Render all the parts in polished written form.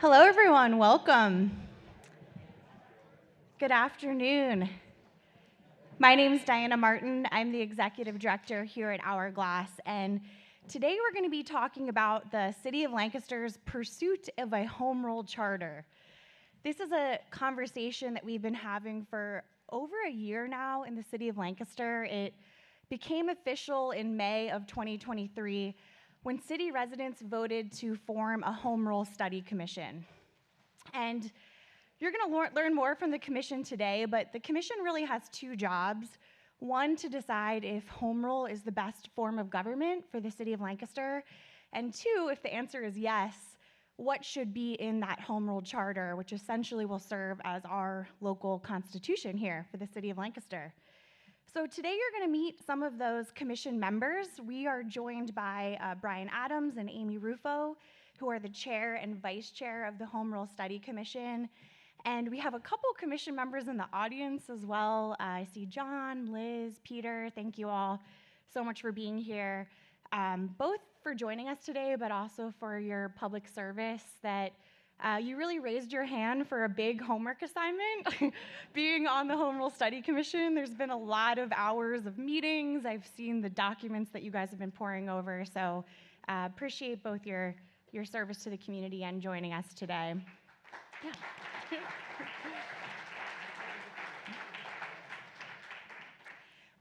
Hello, everyone. Welcome. Good afternoon. My name is Diana Martin. I'm the executive director here at Hourglass, and today we're going to be talking about the City of Lancaster's pursuit of a home rule charter. This is a conversation that we've been having for over a year now in the City of Lancaster. It became official in May of 2023 when city residents voted to form a home rule study commission. And you're going to learn more from the commission today, but the commission really has two jobs. One, to decide if home rule is the best form of government for the City of Lancaster, and two, if the answer is yes, what should be in that home rule charter, which essentially will serve as our local constitution here for the City of Lancaster. So today you're going to meet some of those commission members. We are joined by Brian Adams and Amy Ruffo, who are the chair and vice chair of the Home Rule Study Commission. And we have a couple commission members in the audience as well. I see John, Liz, Peter. Thank you all so much for being here, both for joining us today, but also for your public service that you really raised your hand for a big homework assignment. Being on the Home Rule Study Commission, there's been a lot of hours of meetings. I've seen the documents that you guys have been poring over, so appreciate both your service to the community and joining us today. Yeah.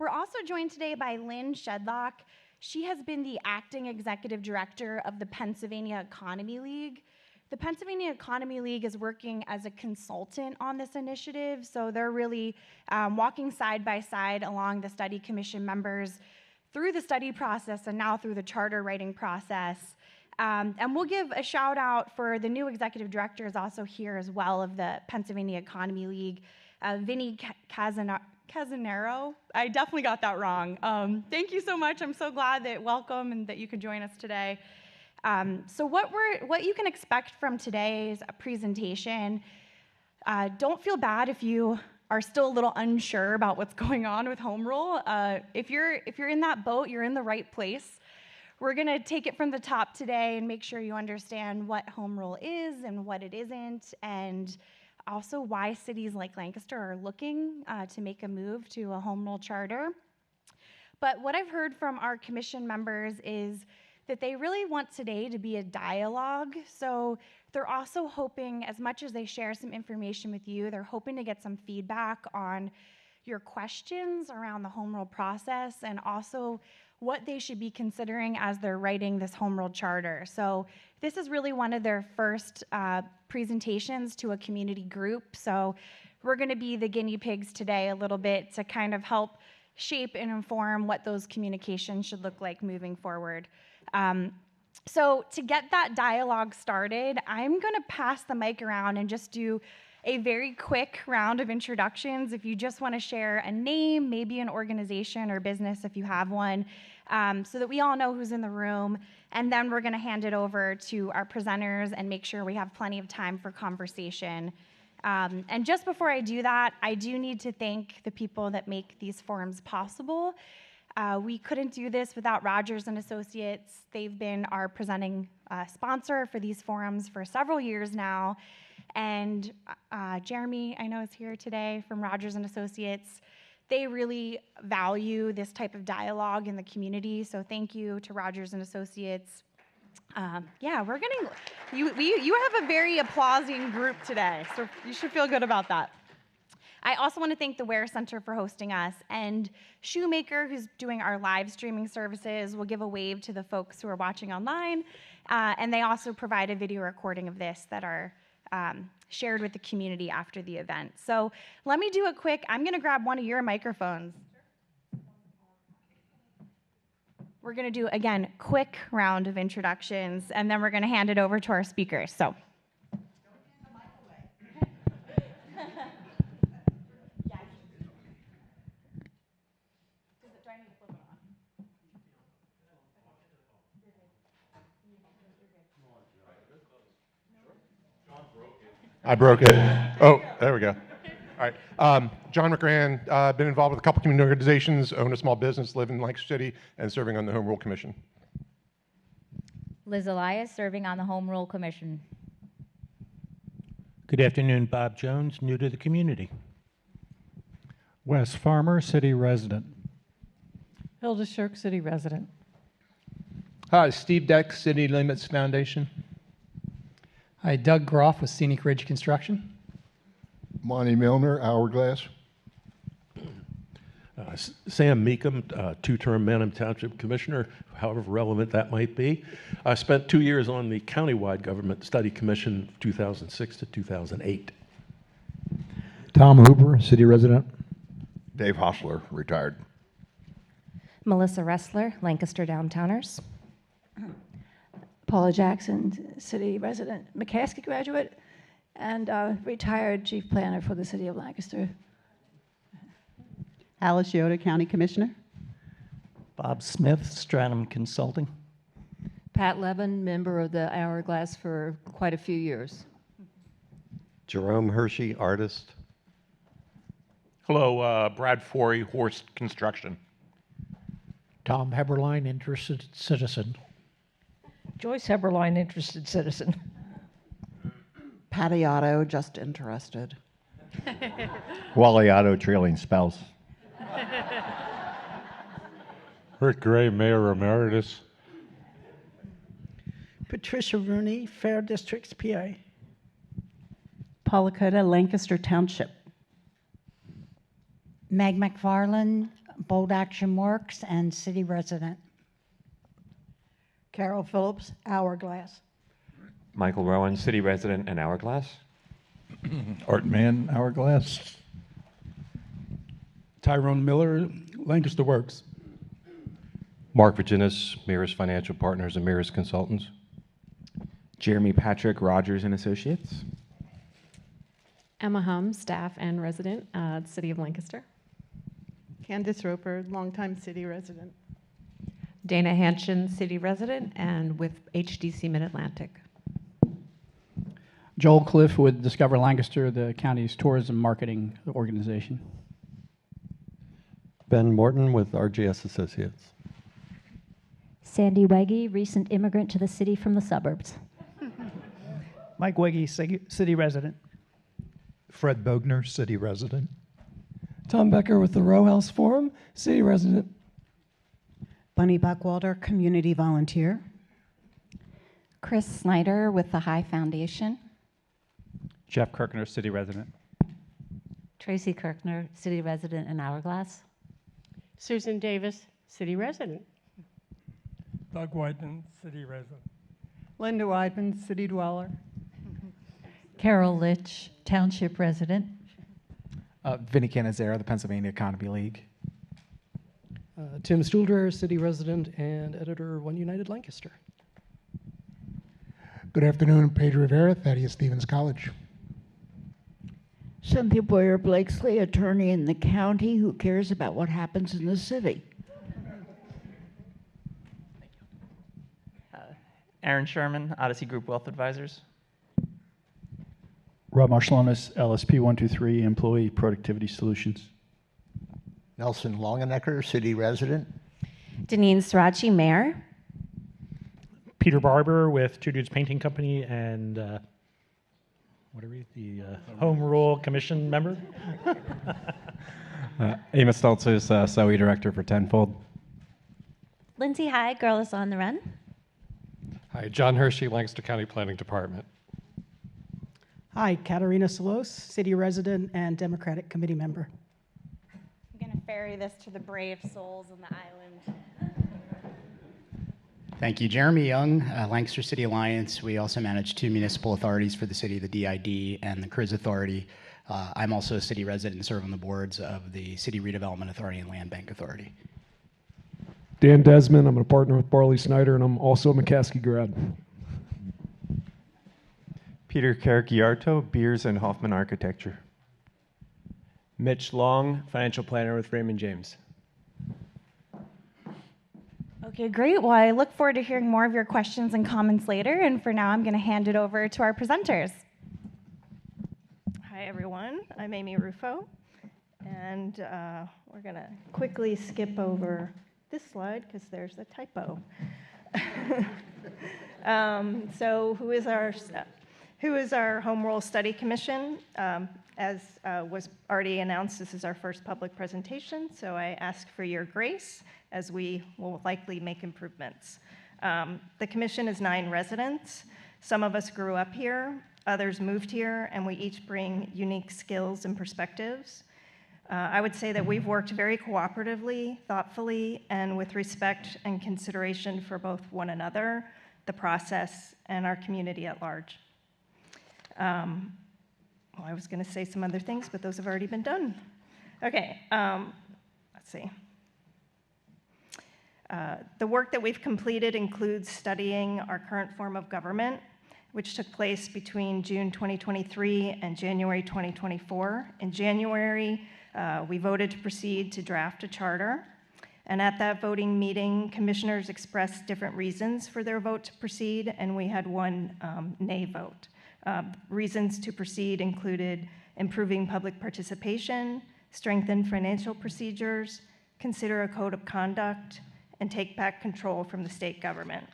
We're also joined today by Lynne Shedlock. She has been the acting executive director of the Pennsylvania Economy League. The Pennsylvania Economy League is working as a consultant on this initiative, so they're really walking side by side along the study commission members through the study process and now through the charter writing process. And we'll give a shout out for the new executive director is also here as well of the Pennsylvania Economy League, Vinny Casanero. I definitely got that wrong. Thank you so much. I'm so glad that welcome and that you could join us today. So what you can expect from today's presentation, don't feel bad if you are still a little unsure about what's going on with home rule. If you're in that boat, you're in the right place. We're going to take it from the top today and make sure you understand what home rule is and what it isn't, and also why cities like Lancaster are looking to make a move to a home rule charter. But what I've heard from our commission members is that they really want today to be a dialogue. So they're also hoping, as much as they share some information with you, they're hoping to get some feedback on your questions around the home rule process and also what they should be considering as they're writing this home rule charter. So this is really one of their first presentations to a community group. So we're going to be the guinea pigs today a little bit to kind of help shape and inform what those communications should look like moving forward. So to get that dialogue started, I'm going to pass the mic around and just do a very quick round of introductions. If you just want to share a name, maybe an organization or business if you have one, so that we all know who's in the room. And then we're going to hand it over to our presenters and make sure we have plenty of time for conversation. And just before I do that, I do need to thank the people that make these forums possible. We couldn't do this without Rogers and Associates. They've been our presenting sponsor for these forums for several years now. And Jeremy, I know, is here today from Rogers and Associates. They really value this type of dialogue in the community, so thank you to Rogers and Associates. Yeah, we're getting, you have a very applauding group today, so you should feel good about that. I also want to thank the Ware Center for hosting us, and Shoemaker, who's doing our live streaming services. We'll give a wave to the folks who are watching online, and they also provide a video recording of this that are shared with the community after the event. So let me do a quick, I'm going to grab one of your microphones. We're going to do, again, quick round of introductions, and then we're going to hand it over to our speakers. So. I broke it. Oh, there we go. All right. John McGran, been involved with a couple community organizations, own a small business, live in Lancaster City, and serving on the Home Rule Commission. Liz Elias, serving on the Home Rule Commission. Good afternoon, Bob Jones, new to the community. Wes Farmer, city resident. Hilda Shirk, city resident. Hi, Steve Deck, City Limits Foundation. Hi, Doug Groff with Scenic Ridge Construction. Monty Milner, Hourglass. Sam Meekum, two-term Manham Township Commissioner, however relevant that might be. I spent 2 years on the Countywide Government Study Commission, 2006 to 2008. Tom Huber, city resident. Dave Hostler, retired. Melissa Ressler, Lancaster Downtowners. Paula Jackson, city resident, McCaskey graduate, and retired chief planner for the City of Lancaster. Alice Yoder, County Commissioner. Bob Smith, Stratum Consulting. Pat Levin, member of the Hourglass for quite a few years. Jerome Hershey, artist. Hello, Brad Forey, Horst Construction. Tom Heberlein, interested citizen. Joyce Heberlein, interested citizen. Patty Otto, just interested. Wally Otto, trailing spouse. Rick Gray, Mayor Emeritus. Patricia Rooney, Fair Districts, PA. Paula Cota, Lancaster Township. Meg McFarland, Bold Action Works, and city resident. Carol Phillips, Hourglass. Michael Rowan, city resident and Hourglass. Art Mann, Hourglass. Tyrone Miller, Lancaster Works. Mark Virginis, Mirrors Financial Partners and Mirrors Consultants. Jeremy Patrick, Rogers and Associates. Emma Hum, staff and resident at City of Lancaster. Candace Roper, longtime city resident. Dana Hanshin, city resident and with HDC Mid-Atlantic. Joel Cliff with Discover Lancaster, the county's tourism marketing organization. Ben Morton with RGS Associates. Sandy Weggy, recent immigrant to the city from the suburbs. Mike Weggy, city resident. Fred Bogner, city resident. Tom Becker with the Row House Forum, city resident. Bunny Buckwalter, community volunteer. Chris Snyder with the High Foundation. Jeff Kirkner, city resident. Tracy Kirkner, city resident in Hourglass. Susan Davis, city resident. Doug Whiteman, city resident. Linda Weidman, city dweller. Carol Litch, township resident. Vinnie Canizera, the Pennsylvania Economy League. Tim Stuhlder, city resident and editor, One United Lancaster. Good afternoon, Pedro Rivera, Thaddeus Stevens College. Cynthia Boyer Blakesley, attorney in the county who cares about what happens in the city. Aaron Sherman, Odyssey Group Wealth Advisors. Rob Marsalonis, LSP 123, Employee Productivity Solutions. Nelson Longenecker, city resident. Deneen Srirachi, mayor. Peter Barber with Two Dudes Painting Company and what are we? The Home Rule Commission member. Amos Steltzer's SOE director for Tenfold. Lindsay High, Girl is on the Run. Hi, John Hershey, Lancaster County Planning Department. Hi, Katarina Solos, city resident and Democratic committee member. I'm going to ferry this to the brave souls on the island. Thank you. Jeremy Young, Lancaster City Alliance. We also manage 2 municipal authorities for the city, the DID and the CRIZ Authority. I'm also a city resident and serve on the boards of the City Redevelopment Authority and Land Bank Authority. Dan Desmond, I'm a partner with Barley Snyder, and I'm also a McCaskey grad. Peter Carachiarto, Beers and Hoffman Architecture. Mitch Long, financial planner with Raymond James. Okay, great. Well, I look forward to hearing more of your questions and comments later. And for now, I'm going to hand it over to our presenters. Hi, everyone. I'm Amy Ruffo, and we're going to quickly skip over this slide because there's a typo. So who is our Who is our Home Rule Study Commission? As was already announced, this is our first public presentation, so I ask for your grace as we will likely make improvements. The commission is 9 residents. Some of us grew up here, others moved here, and we each bring unique skills and perspectives. I would say that we've worked very cooperatively, thoughtfully, and with respect and consideration for both one another, the process, and our community at large. Well, I was going to say some other things, but those have already been done. Okay, let's see. The work that we've completed includes studying our current form of government, which took place between June 2023 and January 2024. In January, we voted to proceed to draft a charter. And at that voting meeting, commissioners expressed different reasons for their vote to proceed, and we had one nay vote. Reasons to proceed included improving public participation, strengthen financial procedures, consider a code of conduct, and take back control from the state government.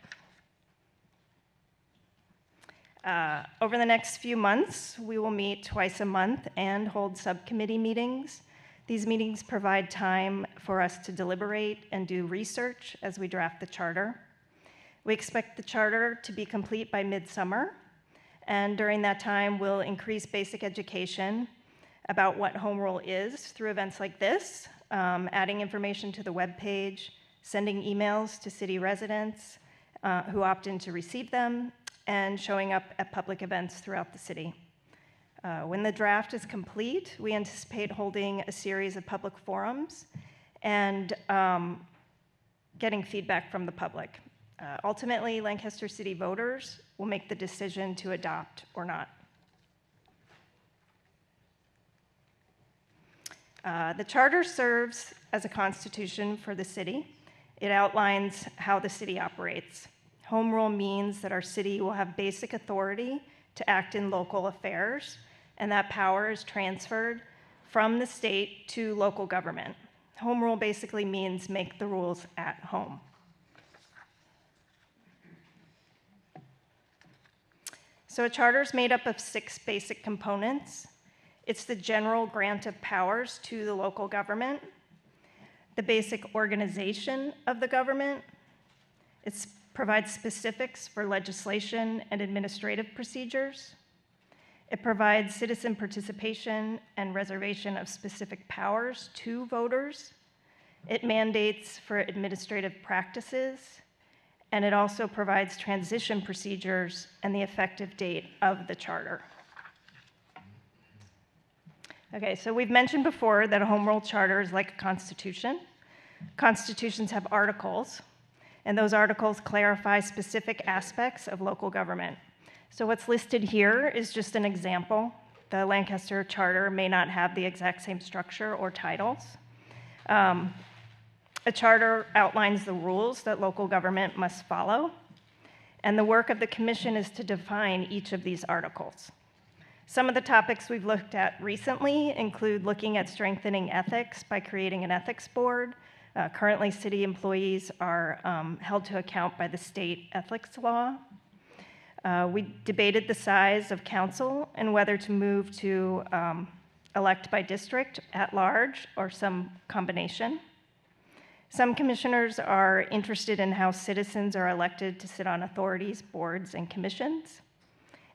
Over the next few months, we will meet twice a month and hold subcommittee meetings. These meetings provide time for us to deliberate and do research as we draft the charter. We expect the charter to be complete by midsummer, and during that time, we'll increase basic education about what home rule is through events like this, adding information to the webpage, sending emails to city residents who opt in to receive them, and showing up at public events throughout the city. When the draft is complete, we anticipate holding a series of public forums and getting feedback from the public. Ultimately, Lancaster City voters will make the decision to adopt or not. The charter serves as a constitution for the city. It outlines how the city operates. Home rule means that our city will have basic authority to act in local affairs, and that power is transferred from the state to local government. Home rule basically means make the rules at home. So a charter is made up of 6 basic components. It's the general grant of powers to the local government, the basic organization of the government. It provides specifics for legislation and administrative procedures. It provides citizen participation and reservation of specific powers to voters. It mandates for administrative practices, and it also provides transition procedures and the effective date of the charter. Okay, so we've mentioned before that a home rule charter is like a constitution. Constitutions have articles, and those articles clarify specific aspects of local government. So what's listed here is just an example. The Lancaster Charter may not have the exact same structure or titles. A charter outlines the rules that local government must follow, and the work of the commission is to define each of these articles. Some of the topics we've looked at recently include looking at strengthening ethics by creating an ethics board. Currently, city employees are held to account by the state ethics law. We debated the size of council and whether to move to elect by district, at large, or some combination. Some commissioners are interested in how citizens are elected to sit on authorities, boards, and commissions.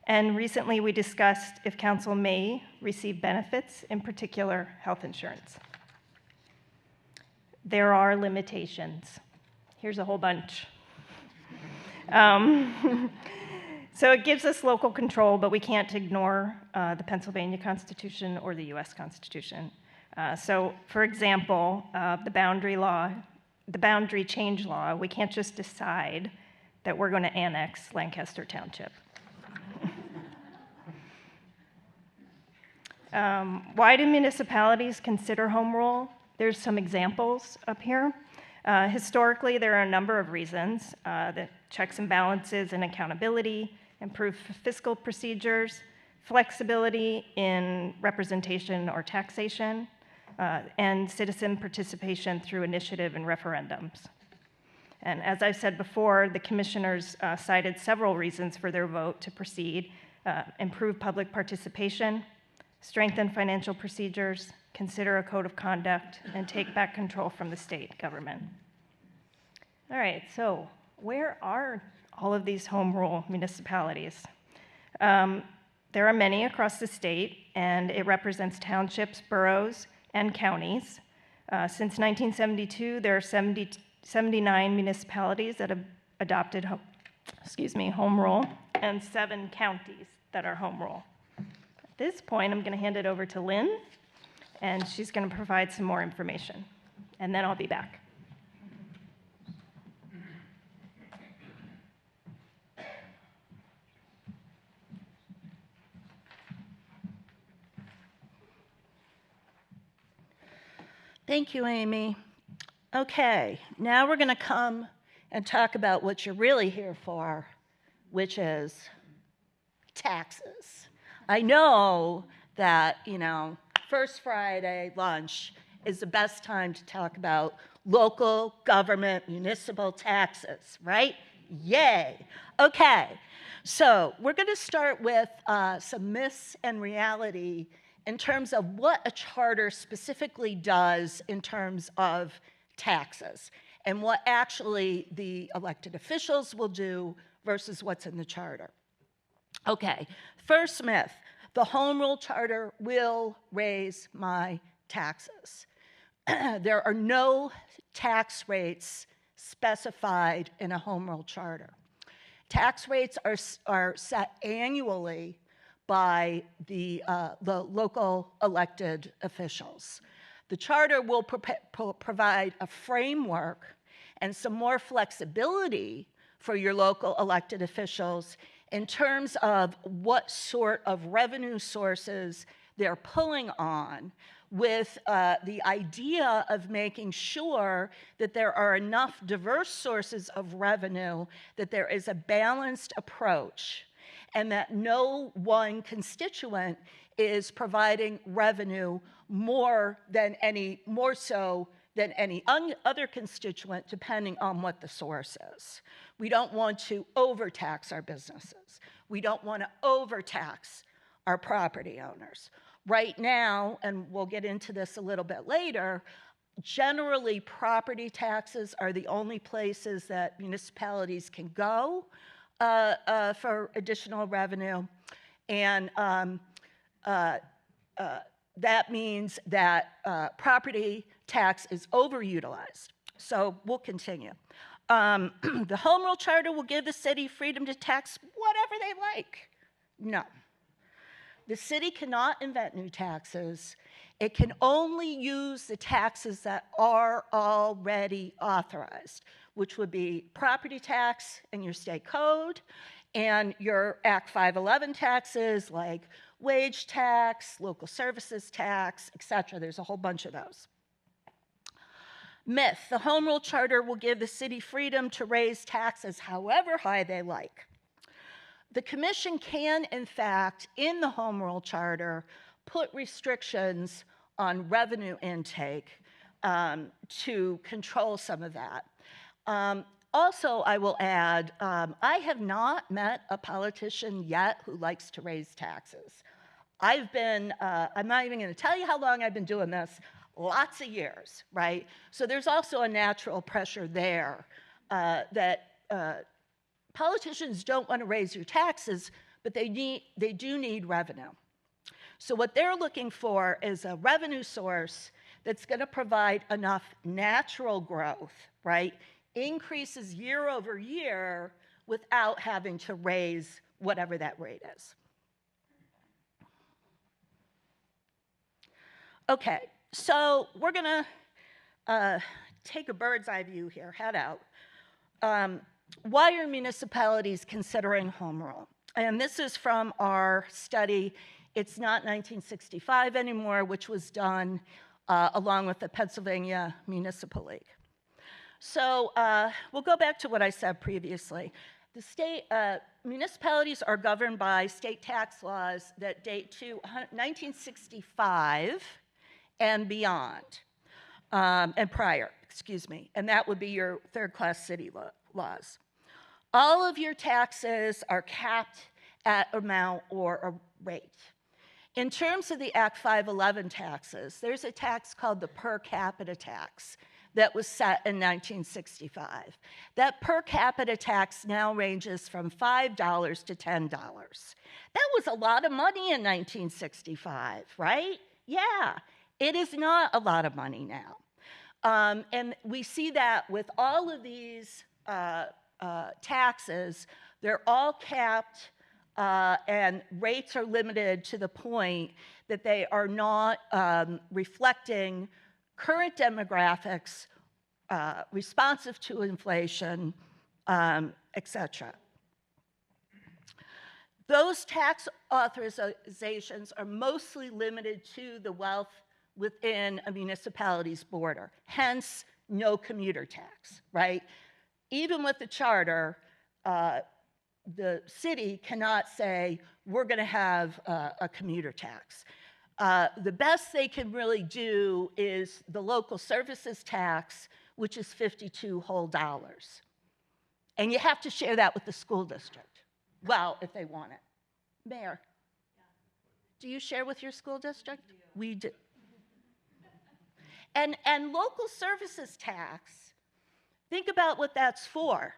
And recently we discussed if council may receive benefits, in particular health insurance. There are limitations. Here's a whole bunch. So it gives us local control, but we can't ignore the Pennsylvania Constitution or the US Constitution. So for example, the boundary change law, we can't just decide that we're going to annex Lancaster Township. Why do municipalities consider home rule? There's some examples up here. Historically, there are a number of reasons. The checks and balances and accountability, improved fiscal procedures, flexibility in representation or taxation, and citizen participation through initiative and referendums. And as I've said before, the commissioners cited several reasons for their vote to proceed, improve public participation, strengthen financial procedures, consider a code of conduct, and take back control from the state government. All right, so where are all of these home rule municipalities? There are many across the state, and it represents townships, boroughs, and counties. Since 1972, there are 79 municipalities that have adopted home rule, and 7 counties that are home rule. At this point, I'm going to hand it over to Lynne, and she's going to provide some more information, and then I'll be back. Thank you, Amy. Okay, now we're going to come and talk about what you're really here for, which is taxes. I know that, First Friday lunch is the best time to talk about local government municipal taxes, right? Yay. Okay, so we're going to start with some myths and reality in terms of what a charter specifically does in terms of taxes and what actually the elected officials will do versus what's in the charter. Okay, first myth, the home rule charter will raise my taxes. There are no tax rates specified in a home rule charter. Tax rates are set annually by the local elected officials. The charter will provide a framework and some more flexibility for your local elected officials in terms of what sort of revenue sources they're pulling on, with the idea of making sure that there are enough diverse sources of revenue, that there is a balanced approach, and that no one constituent is providing revenue more so than any other constituent, depending on what the source is. We don't want to overtax our businesses. We don't want to overtax our property owners. Right now, and we'll get into this a little bit later, generally property taxes are the only places that municipalities can go for additional revenue, and that means that property tax is overutilized. So we'll continue. The home rule charter will give the city freedom to tax whatever they like. No. The city cannot invent new taxes. It can only use the taxes that are already authorized, which would be property tax in your state code and your Act 511 taxes like wage tax, local services tax, etc. There's a whole bunch of those. Myth, the home rule charter will give the city freedom to raise taxes however high they like. The commission can, in fact, in the home rule charter, put restrictions on revenue intake to control some of that. Also, I will add, I have not met a politician yet who likes to raise taxes. I'm not even going to tell you how long I've been doing this, lots of years, right? So there's also a natural pressure there that politicians don't want to raise your taxes, but they do need revenue. So what they're looking for is a revenue source that's going to provide enough natural growth, right? Increases year over year without having to raise whatever that rate is. Okay, so we're going to take a bird's eye view here, head out. Why are municipalities considering home rule? And this is from our study. It's not 1965 anymore, which was done along with the Pennsylvania Municipal League. So we'll go back to what I said previously. The state municipalities are governed by state tax laws that date to 1965 and beyond, and prior, excuse me, and that would be your third-class city laws. All of your taxes are capped at amount or a rate. In terms of the Act 511 taxes, there's a tax called the per capita tax that was set in 1965. That per capita tax now ranges from $5 to $10. That was a lot of money in 1965, right? Yeah, it is not a lot of money now. And we see that with all of these taxes, they're all capped and rates are limited to the point that they are not reflecting current demographics, responsive to inflation, etc. Those tax authorizations are mostly limited to the wealth within a municipality's border, hence no commuter tax, right? Even with the charter, the city cannot say, we're going to have a commuter tax. The best they can really do is the local services tax, which is $52 whole. And you have to share that with the school district. Well, if they want it. Mayor, do you share with your school district? We do. And local services tax, think about what that's for,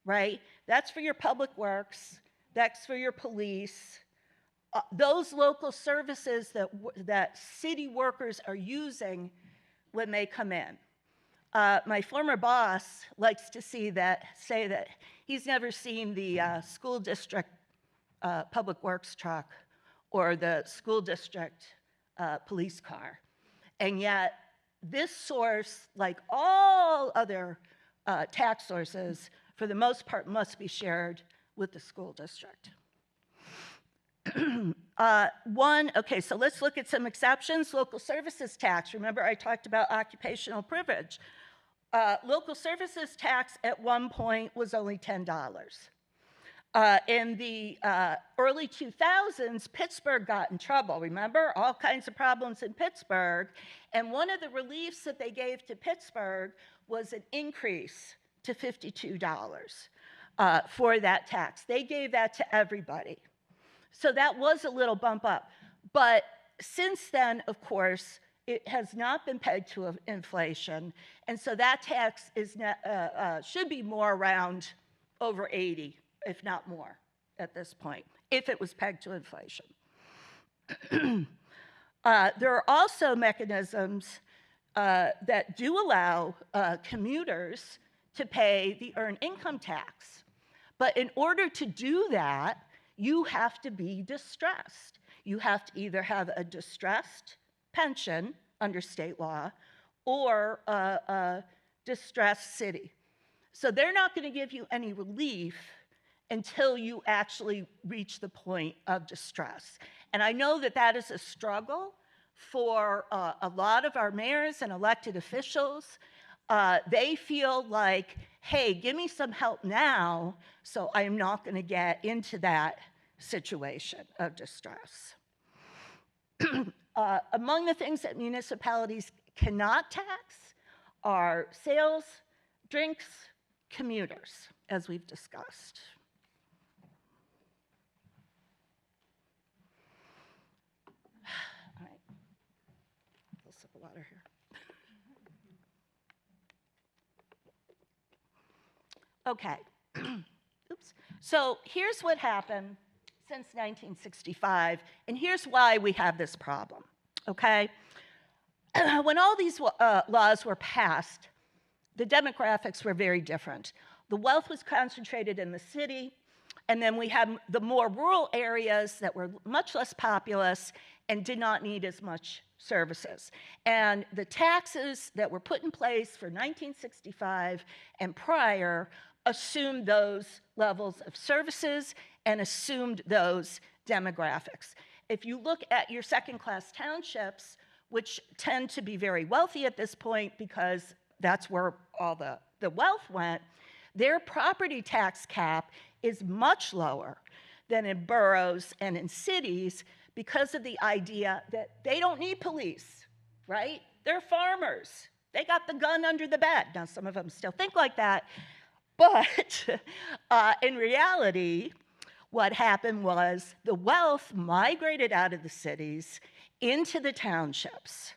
right? That's for your public works, that's for your police, those local services that city workers are using when they come in. My former boss likes to say that he's never seen the school district public works truck or the school district police car. And yet, this source, like all other tax sources, for the most part, must be shared with the school district. Okay, so let's look at some exceptions. Local services tax. Remember, I talked about occupational privilege. Local services tax at one point was only $10. In the early 2000s, Pittsburgh got in trouble. Remember, all kinds of problems in Pittsburgh. And one of the reliefs that they gave to Pittsburgh was an increase to $52 for that tax. They gave that to everybody. So that was a little bump up. But since then, of course, it has not been pegged to inflation. And so that tax is should be more around over 80, if not more, at this point, if it was pegged to inflation. There are also mechanisms that do allow commuters to pay the earned income tax. But in order to do that, you have to be distressed. You have to either have a distressed pension under state law or a distressed city. So they're not going to give you any relief until you actually reach the point of distress. And I know that that is a struggle for a lot of our mayors and elected officials. They feel like, hey, give me some help now so I'm not going to get into that situation of distress. Among the things that municipalities cannot tax are sales, drinks, commuters, as we've discussed. All right, a sip of water here. Okay, oops. So here's what happened since 1965, and here's why we have this problem, okay? When all these laws were passed, the demographics were very different. The wealth was concentrated in the city, and then we had the more rural areas that were much less populous and did not need as much services. And the taxes that were put in place for 1965 and prior assumed those levels of services and assumed those demographics. If you look at your second-class townships, which tend to be very wealthy at this point because that's where all the wealth went, their property tax cap is much lower than in boroughs and in cities because of the idea that they don't need police, right? They're farmers. They got the gun under the bed. Now, some of them still think like that, but in reality, what happened was the wealth migrated out of the cities into the townships.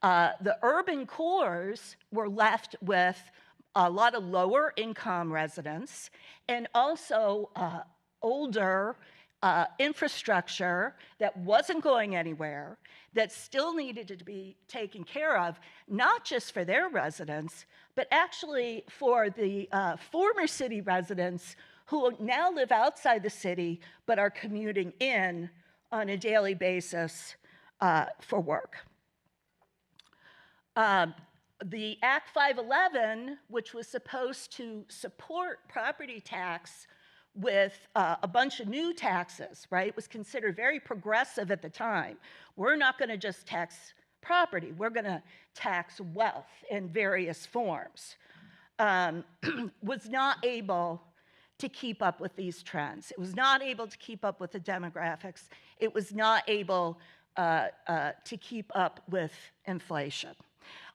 The urban cores were left with a lot of lower income residents and also older infrastructure that wasn't going anywhere, that still needed to be taken care of, not just for their residents, but actually for the former city residents who now live outside the city but are commuting in on a daily basis for work. The Act 511, which was supposed to support property tax with a bunch of new taxes, right, was considered very progressive at the time. We're not going to just tax property, we're going to tax wealth in various forms, was not able to keep up with these trends. It was not able to keep up with the demographics. It was not able to keep up with inflation.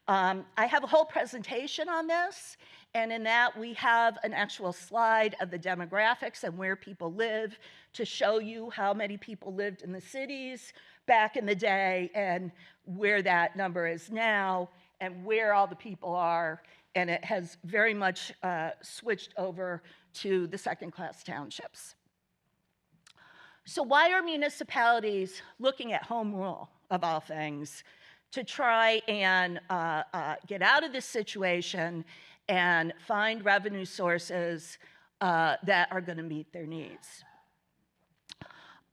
I have a whole presentation on this, and in that we have an actual slide of the demographics and where people live to show you how many people lived in the cities back in the day and where that number is now and where all the people are, and it has very much switched over to the second-class townships. So why are municipalities looking at home rule, of all things, to try and get out of this situation and find revenue sources that are going to meet their needs?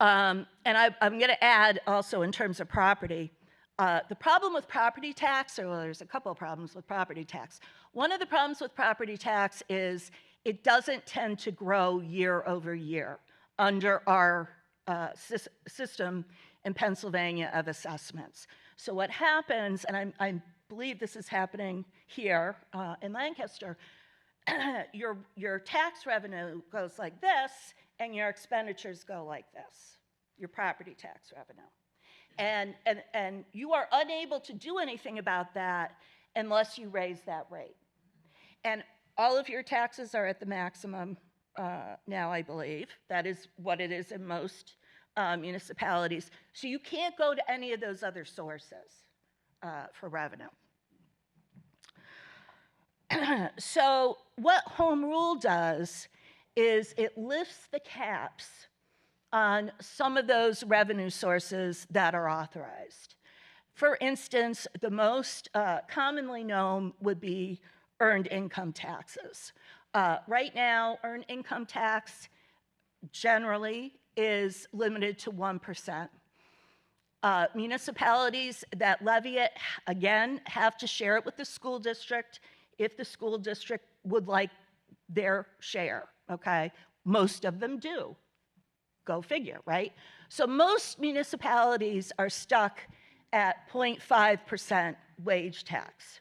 And I'm going to add also in terms of property, the problem with property tax, or well, there's a couple of problems with property tax. One of the problems with property tax is it doesn't tend to grow year over year under our system in Pennsylvania of assessments. So what happens, and I believe this is happening here in Lancaster, your tax revenue goes like this, and your expenditures go like this, your property tax revenue. And you are unable to do anything about that unless you raise that rate. And all of your taxes are at the maximum now, I believe. That is what it is in most municipalities. So you can't go to any of those other sources for revenue. So what home rule does is it lifts the caps on some of those revenue sources that are authorized. For instance, the most commonly known would be earned income taxes. Right now, earned income tax generally is limited to 1%. Municipalities that levy it, again, have to share it with the school district if the school district would like their share, okay? Most of them do. Go figure, right? So most municipalities are stuck at 0.5% wage tax.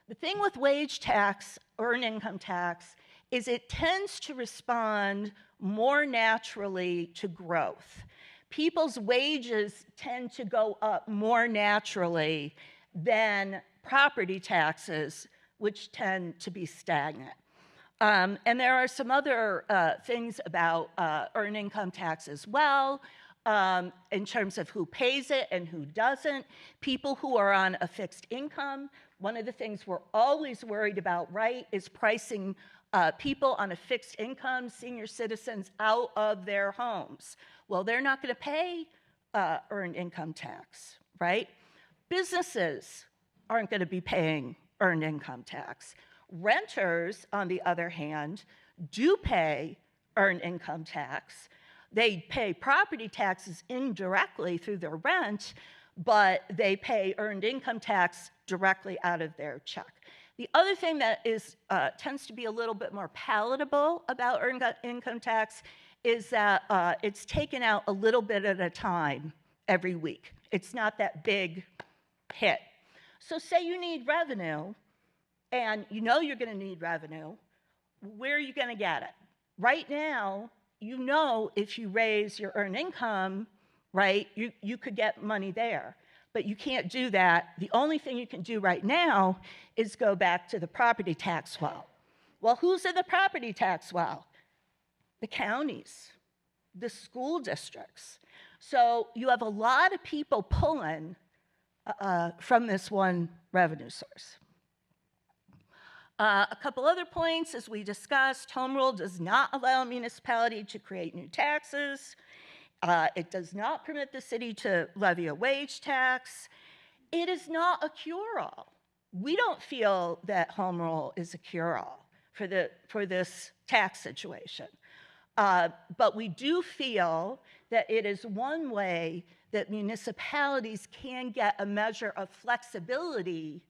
The thing with wage tax, earned income tax, is it tends to respond more naturally to growth. People's wages tend to go up more naturally than property taxes, which tend to be stagnant. And there are some other things about earned income tax as well, in terms of who pays it and who doesn't. People who are on a fixed income, one of the things we're always worried about, right, is pricing people on a fixed income, senior citizens, out of their homes. Well, they're not going to pay earned income tax, right? Businesses aren't going to be paying earned income tax. Renters, on the other hand, do pay earned income tax. They pay property taxes indirectly through their rent, but they pay earned income tax directly out of their check. The other thing that is tends to be a little bit more palatable about earned income tax is that it's taken out a little bit at a time every week. It's not that big hit. So say you need revenue, and you know you're going to need revenue, where are you going to get it? Right now, you know if you raise your earned income, right, you could get money there. But you can't do that. The only thing you can do right now is go back to the property tax well. Well, who's in the property tax well? The counties. the school districts. So you have a lot of people pulling from this one revenue source. A couple other points, as we discussed, home rule does not allow a municipality to create new taxes. It does not permit the city to levy a wage tax. It is not a cure-all. We don't feel that home rule is a cure-all for this tax situation. But we do feel that it is one way that municipalities can get a measure of flexibility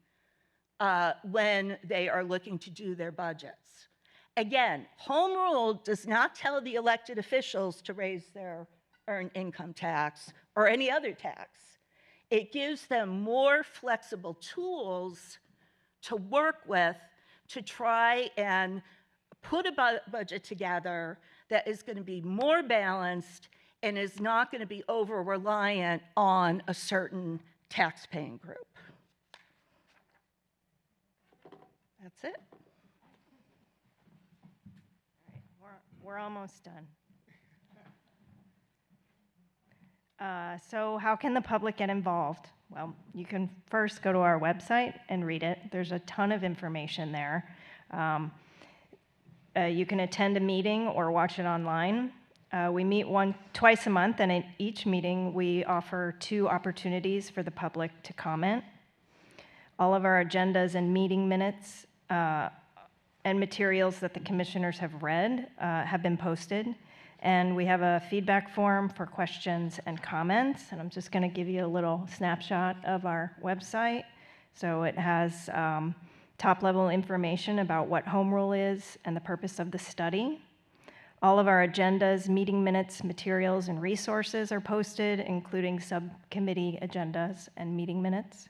when they are looking to do their budgets. Again, home rule does not tell the elected officials to raise their earned income tax or any other tax. It gives them more flexible tools to work with to try and put a budget together that is going to be more balanced and is not going to be over-reliant on a certain tax-paying group. That's it. All right, we're almost done. So how can the public get involved? Well, you can first go to our website and read it. There's a ton of information there. You can attend a meeting or watch it online. We meet twice a month, and at each meeting, we offer 2 opportunities for the public to comment. All of our agendas and meeting minutes and materials that the commissioners have read have been posted. And we have a feedback form for questions and comments. And I'm just going to give you a little snapshot of our website. So it has top-level information about what home rule is and the purpose of the study. All of our agendas, meeting minutes, materials, and resources are posted, including subcommittee agendas and meeting minutes.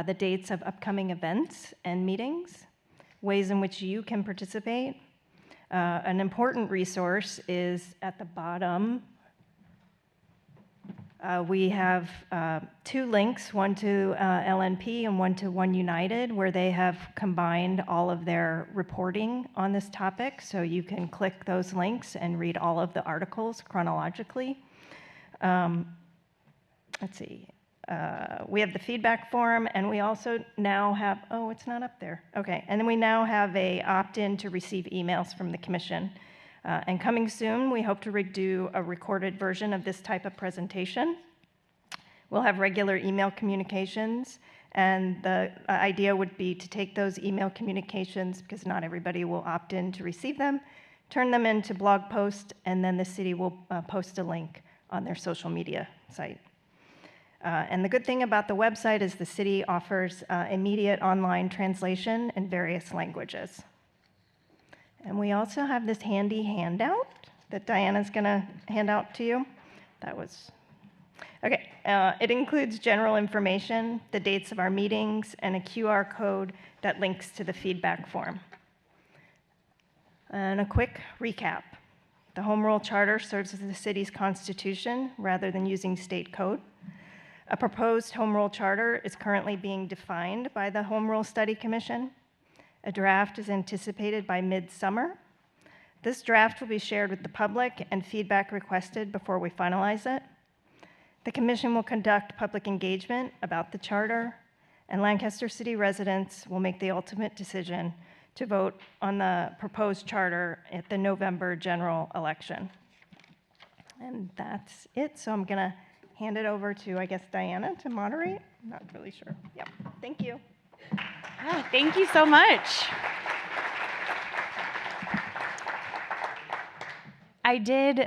The dates of upcoming events and meetings, ways in which you can participate. An important resource is at the bottom. We have 2 links, one to LNP and one to One United, where they have combined all of their reporting on this topic. So you can click those links and read all of the articles chronologically. Let's see. We have the feedback form, and we also now have, oh, it's not up there. Okay, and then we now have a opt-in to receive emails from the commission. And coming soon, we hope to do a recorded version of this type of presentation. We'll have regular email communications, and the idea would be to take those email communications, because not everybody will opt in to receive them, turn them into blog posts, and then the city will post a link on their social media site. And the good thing about the website is the city offers immediate online translation in various languages. And we also have this handy handout that Diana's going to hand out to you. Okay, it includes general information, the dates of our meetings, and a QR code that links to the feedback form. And a quick recap. The Home Rule Charter serves as the city's constitution rather than using state code. A proposed Home Rule Charter is currently being defined by the Home Rule Study Commission. A draft is anticipated by mid-summer. This draft will be shared with the public and feedback requested before we finalize it. The Commission will conduct public engagement about the charter, and Lancaster City residents will make the ultimate decision to vote on the proposed charter at the November general election. And that's it. So I'm going to hand it over to, I guess, Diana to moderate. I'm not really sure. Yep. Thank you. Oh, thank you so much. I did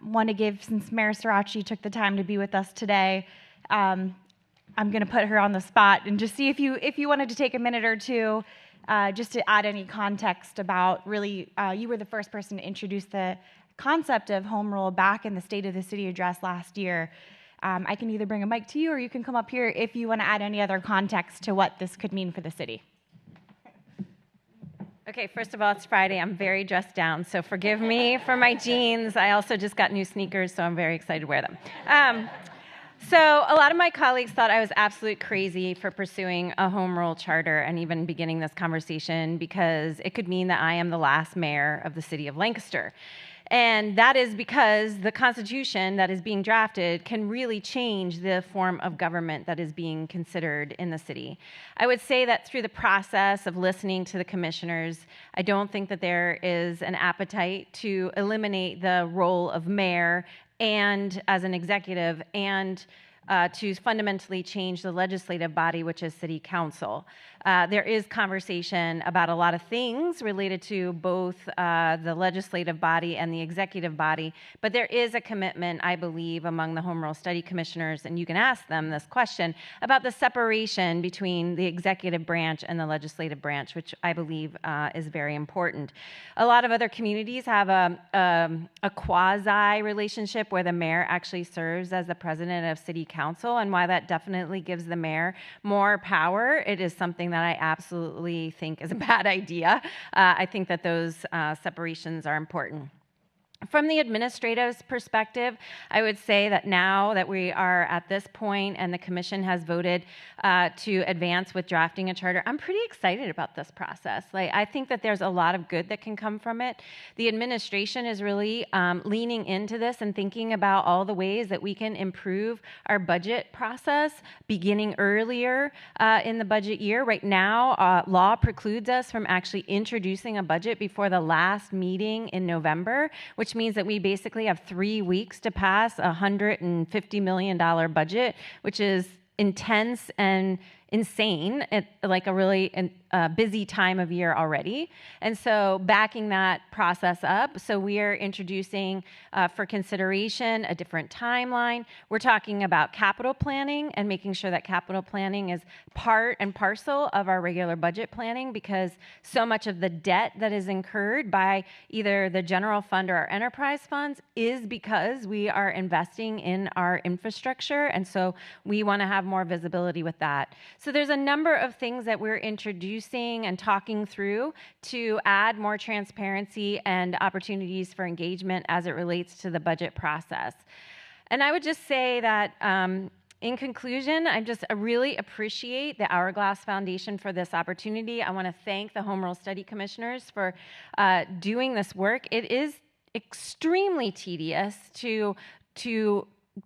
want to give, since Mayor Sirachi took the time to be with us today, I'm going to put her on the spot and just see if you wanted to take a minute or two just to add any context about really, you were the first person to introduce the concept of home rule back in the State of the City address last year. I can either bring a mic to you or you can come up here if you want to add any other context to what this could mean for the city. Okay, first of all, it's Friday. I'm very dressed down, so forgive me for my jeans. I also just got new sneakers, so I'm very excited to wear them. So a lot of my colleagues thought I was absolute crazy for pursuing a home rule charter and even beginning this conversation because it could mean that I am the last mayor of the City of Lancaster. And that is because the Constitution that is being drafted can really change the form of government that is being considered in the city. I would say that through the process of listening to the commissioners, I don't think that there is an appetite to eliminate the role of mayor and as an executive and to fundamentally change the legislative body, which is city council. There is conversation about a lot of things related to both the legislative body and the executive body, but there is a commitment, I believe, among the Home Rule Study Commissioners, and you can ask them this question, about the separation between the executive branch and the legislative branch, which I believe is very important. A lot of other communities have a quasi relationship where the mayor actually serves as the president of city council, and why that definitely gives the mayor more power, it is something that I absolutely think is a bad idea. I think that those separations are important. From the administrative's perspective, I would say that now that we are at this point and the commission has voted to advance with drafting a charter, I'm pretty excited about this process. I think that there's a lot of good that can come from it. The administration is really leaning into this and thinking about all the ways that we can improve our budget process beginning earlier in the budget year. Right now, law precludes us from actually introducing a budget before the last meeting in November, which means that we basically have 3 weeks to pass a $150 million budget, which is intense and insane at like a really busy time of year already. And so backing that process up, so we are introducing for consideration a different timeline. We're talking about capital planning and making sure that capital planning is part and parcel of our regular budget planning, because so much of the debt that is incurred by either the general fund or our enterprise funds is because we are investing in our infrastructure. And so we want to have more visibility with that. So there's a number of things that we're introducing and talking through to add more transparency and opportunities for engagement as it relates to the budget process. And I would just say that in conclusion, I really appreciate the Hourglass Foundation for this opportunity. I want to thank the Home Rule Study Commissioners for doing this work. It is extremely tedious to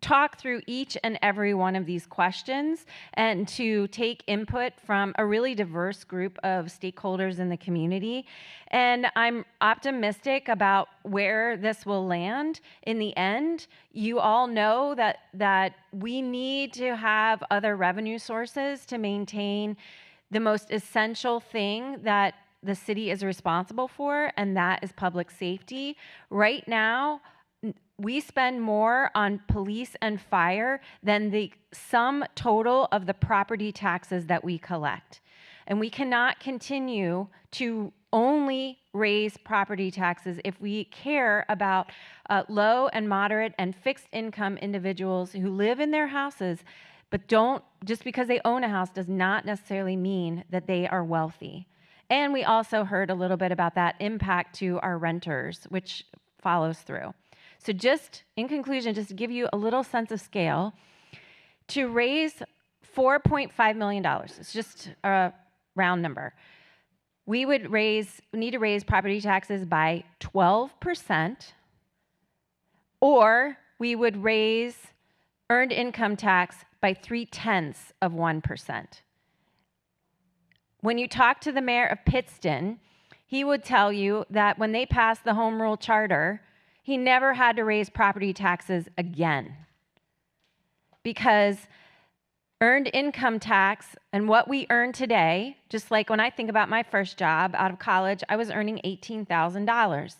talk through each and every one of these questions and to take input from a really diverse group of stakeholders in the community. And I'm optimistic about where this will land in the end. You all know that we need to have other revenue sources to maintain the most essential thing that the city is responsible for, and that is public safety. Right now, we spend more on police and fire than the sum total of the property taxes that we collect. And we cannot continue to only raise property taxes if we care about low and moderate and fixed income individuals who live in their houses, but just because they own a house does not necessarily mean that they are wealthy. And we also heard a little bit about that impact to our renters, which follows through. So just in conclusion, just to give you a little sense of scale, to raise $4.5 million, it's just a round number, we need to raise property taxes by 12%, or we would raise earned income tax by 0.3%. When you talk to the mayor of Pittston, he would tell you that when they passed the Home Rule Charter, he never had to raise property taxes again, because earned income tax and what we earn today, just like when I think about my first job out of college, I was earning $18,000.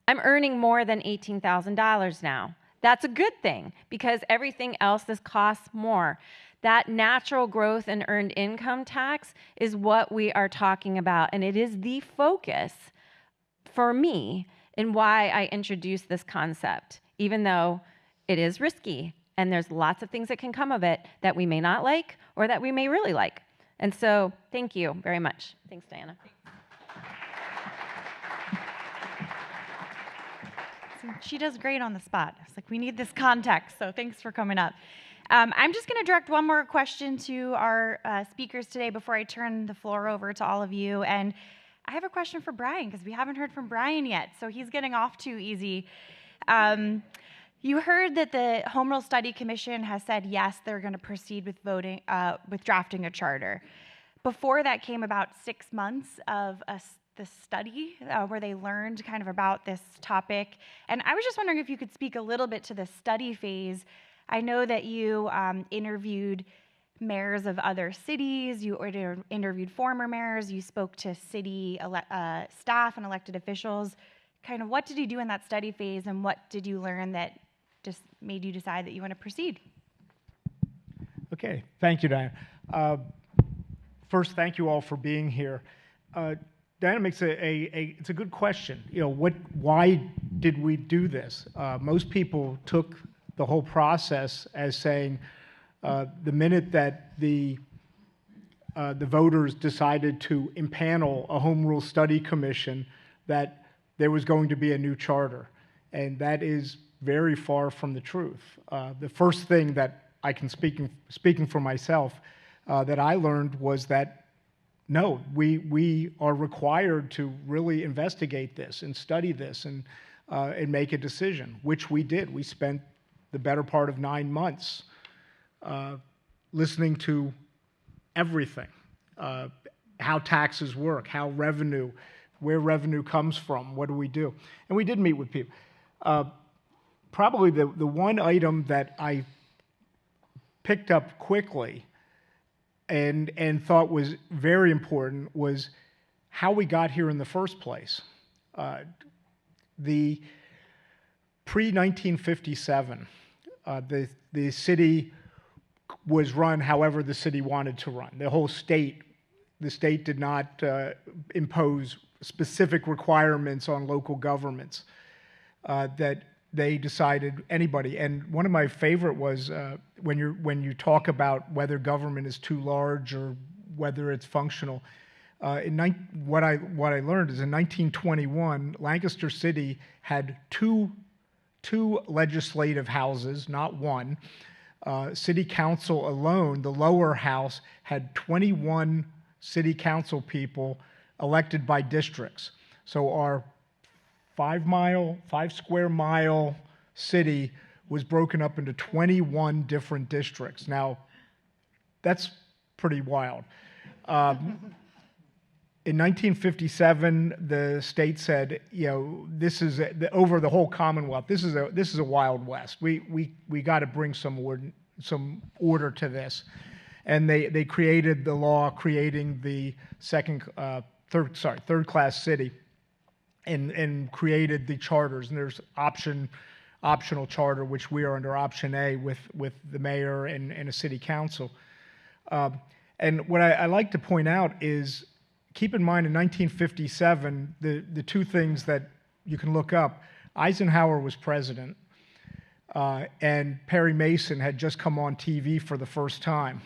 I'm earning more than $18,000 now. That's a good thing, because everything else costs more. That natural growth in earned income tax is what we are talking about, and it is the focus for me and why I introduced this concept, even though it is risky and there's lots of things that can come of it that we may not like or that we may really like. And so thank you very much. Thanks, Diana. She does great on the spot. It's like, we need this context, so thanks for coming up. I'm just going to direct one more question to our speakers today before I turn the floor over to all of you. And I have a question for Brian because we haven't heard from Brian yet, so he's getting off too easy. You heard that the Home Rule Study Commission has said yes, they're going to proceed with with drafting a charter. Before that came about 6 months of the study where they learned kind of about this topic. And I was just wondering if you could speak a little bit to the study phase. I know that you interviewed mayors of other cities, you interviewed former mayors, you spoke to city staff and elected officials. Kind of what did you do in that study phase, and what did you learn that just made you decide that you want to proceed? Okay, thank you, Diana. First, thank you all for being here. Diana makes it's a good question. You know, why did we do this? Most people took the whole process as saying the minute that the voters decided to impanel a Home Rule Study Commission, that there was going to be a new charter, and that is very far from the truth. The first thing that I can, speaking for myself, that I learned was that no, we are required to really investigate this and study this and make a decision, which we did. We spent the better part of 9 months listening to everything, how taxes work, how where revenue comes from, what do we do? And we did meet with people. Probably the one item that I picked up quickly and thought was very important was how we got here in the first place. The pre-1957, the city was run however the city wanted to run. The state did not impose specific requirements on local governments that they decided anybody. And one of my favorite was when you talk about whether government is too large or whether it's functional. What I learned is in 1921, Lancaster City had two legislative houses, not one. City council alone, the lower house, had 21 city council people elected by districts. So our 5 square mile city was broken up into 21 different districts. Now, that's pretty wild. In 1957, the state said, you know, this is over the whole Commonwealth. This is a Wild West. We got to bring some order to this, and they created the law creating the third class city, and created the charters. And there's optional charter, which we are under option A with the mayor and a city council. And what I like to point out is, keep in mind in 1957, the two things that you can look up, Eisenhower was president, and Perry Mason had just come on TV for the first time.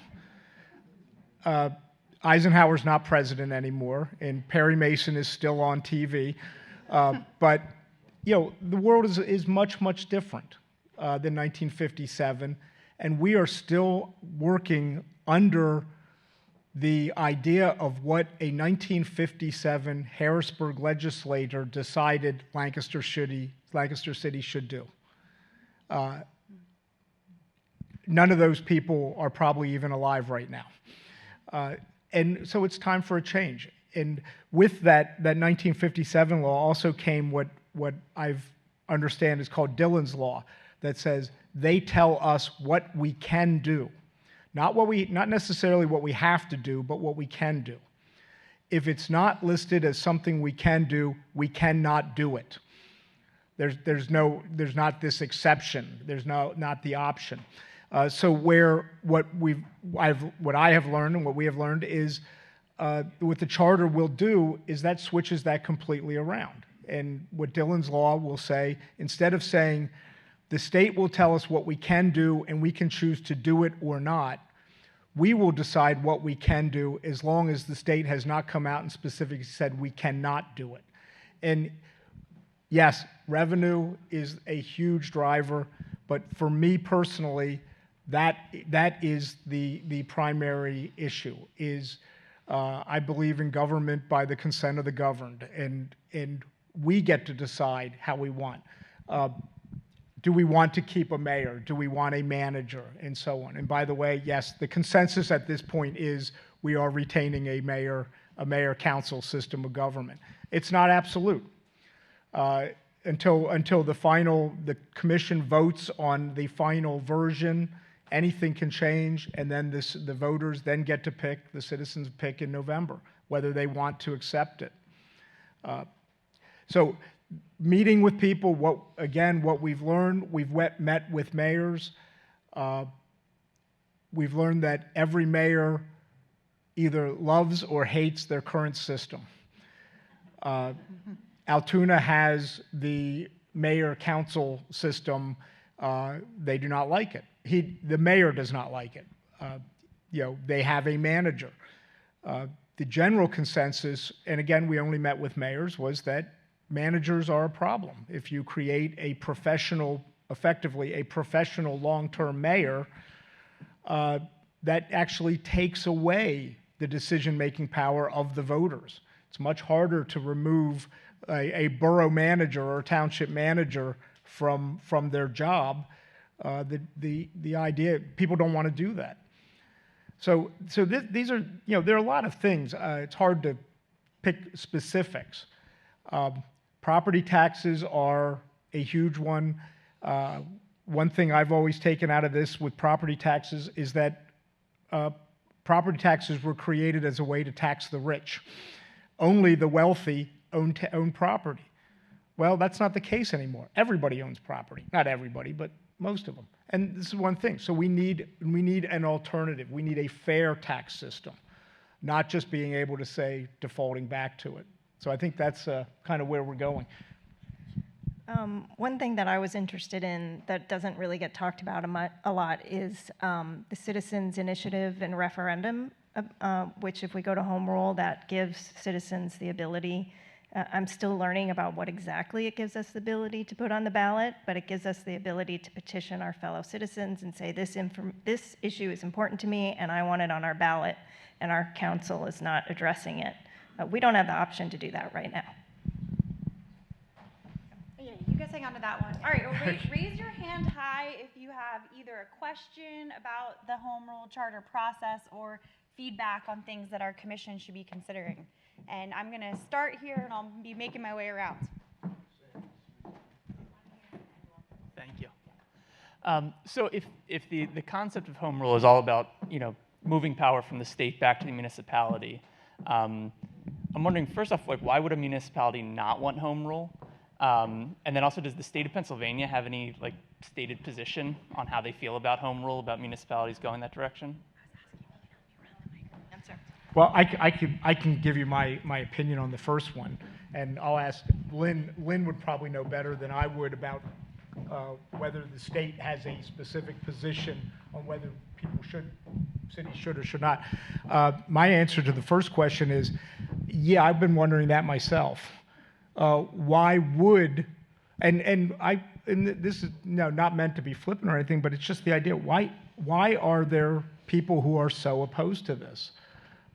Eisenhower's not president anymore, and Perry Mason is still on TV. But you know, the world is much, much different than 1957, and we are still working under the idea of what a 1957 Harrisburg legislator decided Lancaster City should do. None of those people are probably even alive right now. And so it's time for a change. And with that 1957 law also came what I've understand is called Dillon's Law, that says they tell us what we can do. Not necessarily what we have to do, but what we can do. If it's not listed as something we can do, we cannot do it. There's not this exception. There's not the option. So what I have learned and what we have learned is what the charter will do is that switches that completely around. And what Dillon's Law will say, instead of saying the state will tell us what we can do and we can choose to do it or not, we will decide what we can do as long as the state has not come out and specifically said we cannot do it. And yes, revenue is a huge driver, but for me personally, that is the primary issue, is I believe in government by the consent of the governed, and we get to decide how we want. Do we want to keep a mayor? Do we want a manager? And so on. And by the way, yes, the consensus at this point is we are retaining a mayor-council system of government. It's not absolute. Until the commission votes on the final version, anything can change, and then the voters then get to pick, the citizens pick in November, whether they want to accept it. So meeting with people, what we've learned, we've met with mayors. We've learned that every mayor either loves or hates their current system. Altoona has the mayor-council system. They do not like it. The mayor does not like it. They have a manager. The general consensus, and again, we only met with mayors, was that managers are a problem. If you create effectively a professional long-term mayor, that actually takes away the decision-making power of the voters. It's much harder to remove a borough manager or a township manager from their job. The idea, people don't want to do that. So these are, there are a lot of things. It's hard to pick specifics. Property taxes are a huge one. One thing I've always taken out of this with property taxes is that property taxes were created as a way to tax the rich. Only the wealthy own property. Well, that's not the case anymore. Everybody owns property. Not everybody, but most of them. And this is one thing. So we need an alternative. We need a fair tax system, not just being able to say defaulting back to it. So I think that's kind of where we're going. One thing that I was interested in that doesn't really get talked about a lot is the citizens' initiative and referendum, which if we go to home rule, that gives citizens the ability. I'm still learning about what exactly it gives us the ability to put on the ballot, but it gives us the ability to petition our fellow citizens and say, this issue is important to me and I want it on our ballot, and our council is not addressing it. We don't have the option to do that right now. Yeah, you guys hang on to that one. All right, well, raise your hand high if you have either a question about the home rule charter process or feedback on things that our commission should be considering. And I'm going to start here, and I'll be making my way around. Thank you. So if the concept of home rule is all about moving power from the state back to the municipality, I'm wondering, first off, why would a municipality not want home rule? And then also, does the state of Pennsylvania have any stated position on how they feel about home rule, about municipalities going that direction? Well, I can give you my opinion on the first one, and I'll ask Lynn. Lynn would probably know better than I would about whether the state has a specific position on whether cities should or should not. My answer to the first question is, yeah, I've been wondering that myself. Why would, and this is not meant to be flippant or anything, but it's just the idea. Why are there people who are so opposed to this?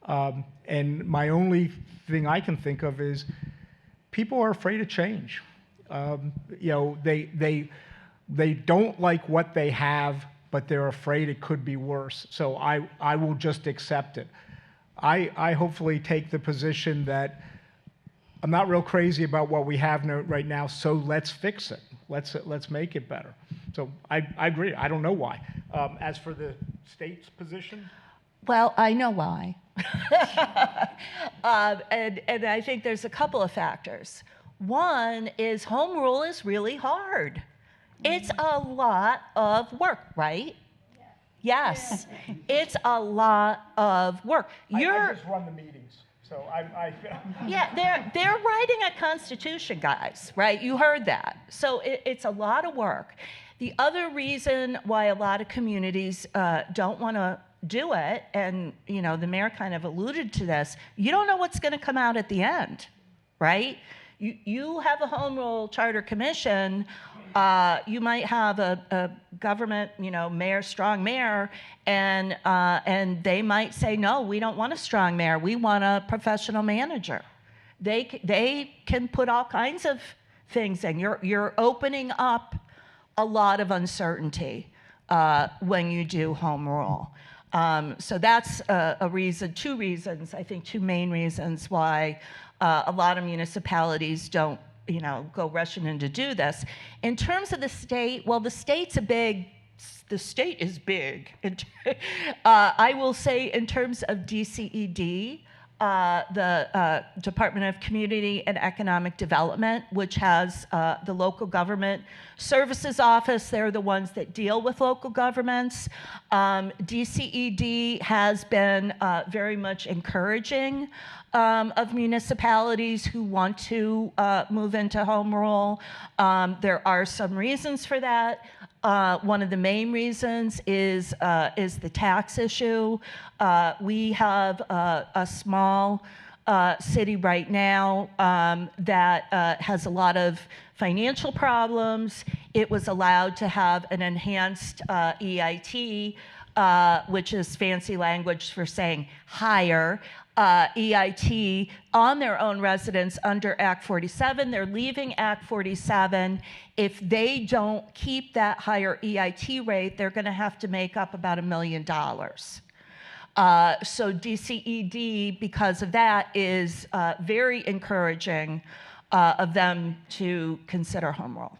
And my only thing I can think of is people are afraid of change. They don't like what they have, but they're afraid it could be worse. So I will just accept it. I hopefully take the position that I'm not real crazy about what we have right now, so let's fix it. Let's make it better. So I agree. I don't know why. As for the state's position? Well, I know why. And I think there's a couple of factors. One is home rule is really hard. It's a lot of work, right? Yes, it's a lot of work. I just run the meetings, so Yeah, they're writing a constitution, guys, right? You heard that. So it's a lot of work. The other reason why a lot of communities don't want to do it, and the mayor kind of alluded to this, you don't know what's going to come out at the end, right? You have a home rule charter commission You might have a government, mayor, strong mayor, and they might say, no, we don't want a strong mayor. We want a professional manager. They can put all kinds of things in. You're opening up a lot of uncertainty when you do home rule. So that's a reason, two reasons, I think two main reasons why a lot of municipalities don't, go rushing in to do this. In terms of the state, well, the state is big. I will say in terms of DCED, the Department of Community and Economic Development, which has the local government services office. They're the ones that deal with local governments. DCED has been very much encouraging of municipalities who want to move into home rule. There are some reasons for that. One of the main reasons is the tax issue. We have a small city right now that has a lot of financial problems. It was allowed to have an enhanced EIT, which is fancy language for saying higher. EIT on their own residents under Act 47. They're leaving Act 47. If they don't keep that higher EIT rate, they're going to have to make up about $1 million. So DCED, because of that, is very encouraging of them to consider home rule.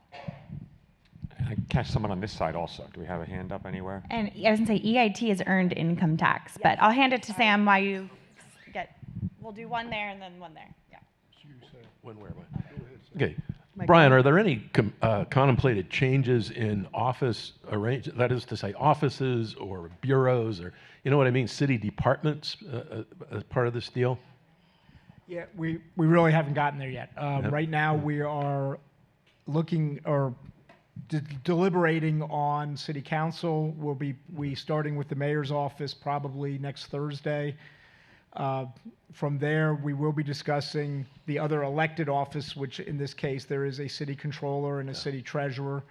I catch someone on this side also. Do we have a hand up anywhere? And I was going to say EIT is earned income tax, but I'll hand it to Sam while you get, we'll do one there and then one there. Yeah. When, where, when? Okay. Brian, are there any contemplated changes in office that is to say offices or bureaus or, you know what I mean, city departments as part of this deal? Yeah, we really haven't gotten there yet. Yep. Right now we are looking or deliberating on city council. We'll be starting with the mayor's office probably next Thursday. From there, we will be discussing the other elected office, which in this case, there is a city controller and a city treasurer.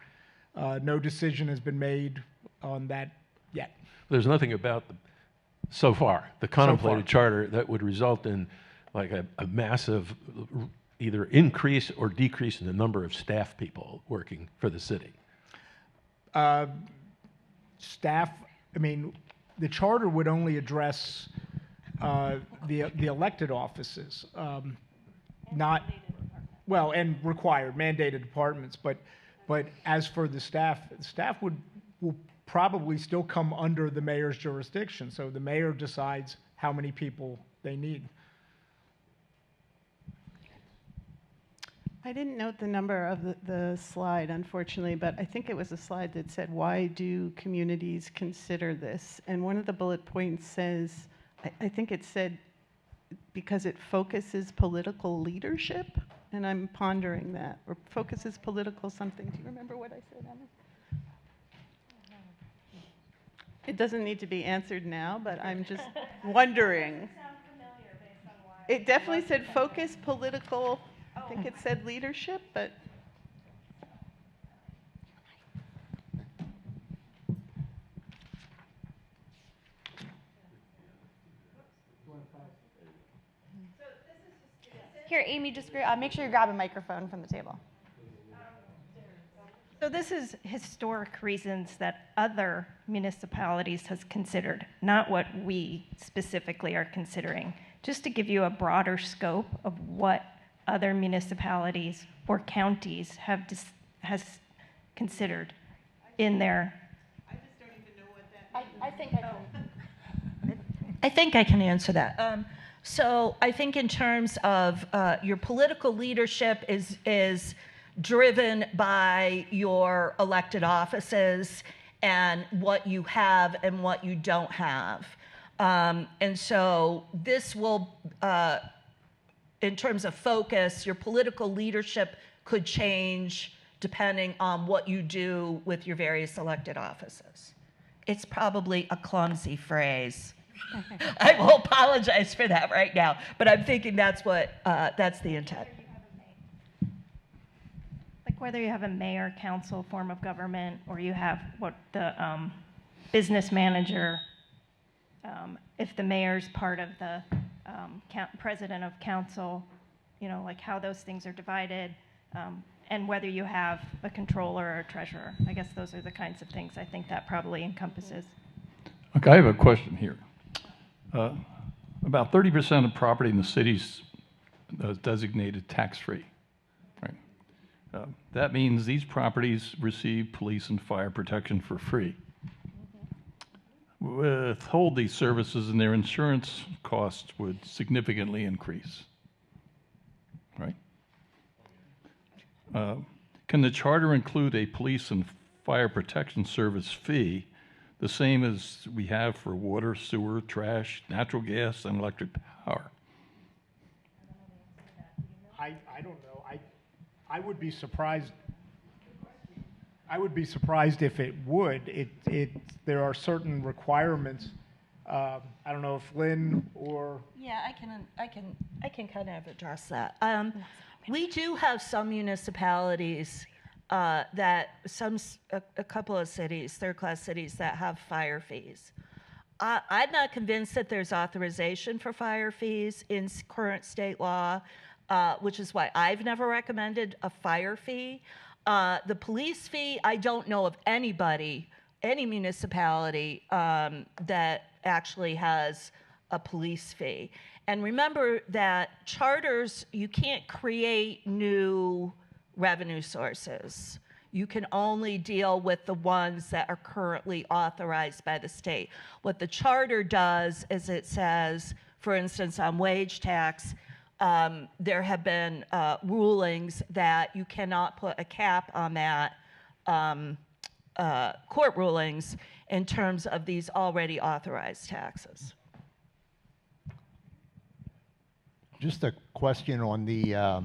No decision has been made on that yet. There's nothing about so far, the contemplated charter that would result in like a massive either increase or decrease in the number of staff people working for the city. Staff, I mean, the charter would only address the elected offices, not, well, and required mandated departments, but as for the staff will probably still come under the mayor's jurisdiction. So the mayor decides how many people they need. I didn't note the number of the slide, unfortunately, but I think it was a slide that said, why do communities consider this? And one of the bullet points says, I think it said, because it focuses political leadership, and I'm pondering that, or focuses political something. Do you remember what I said, Emma? It doesn't need to be answered now, but I'm just wondering. It definitely said focus political, I think it said leadership, but. Here, Amy, just make sure you grab a microphone from the table. So this is historic reasons that other municipalities has considered, not what we specifically are considering. Just to give you a broader scope of what other municipalities or counties has considered in their. I just don't even know what that means. I think I can answer that. So I think in terms of your political leadership is driven by your elected offices and what you have and what you don't have. And so this will, in terms of focus, your political leadership could change depending on what you do with your various elected offices. It's probably a clumsy phrase. I will apologize for that right now, but I'm thinking that's what that's the intent. whether you have a mayor council form of government or you have what the business manager, if the mayor's part of the president of council, you know, like how those things are divided, and whether you have a controller or a treasurer. I guess those are the kinds of things I think that probably encompasses. Okay, I have a question here. About 30% of property in the city's designated tax-free, right? That means these properties receive police and fire protection for free. Withhold these services and their insurance costs would significantly increase, right? Can the charter include a police and fire protection service fee, the same as we have for water, sewer, trash, natural gas, and electric power? I don't know. I would be surprised. I would be surprised if it would. There are certain requirements. I don't know if Lynn or Yeah, I can kind of address that. We do have some municipalities a couple of cities, third-class cities, that have fire fees. I'm not convinced that there's authorization for fire fees in current state law, which is why I've never recommended a fire fee. The police fee, I don't know of anybody, any municipality that actually has a police fee. And remember that charters, you can't create new revenue sources. You can only deal with the ones that are currently authorized by the state. What the charter does is it says, for instance, on wage tax, there have been rulings that you cannot put a cap on that, court rulings, in terms of these already authorized taxes. Just a question on the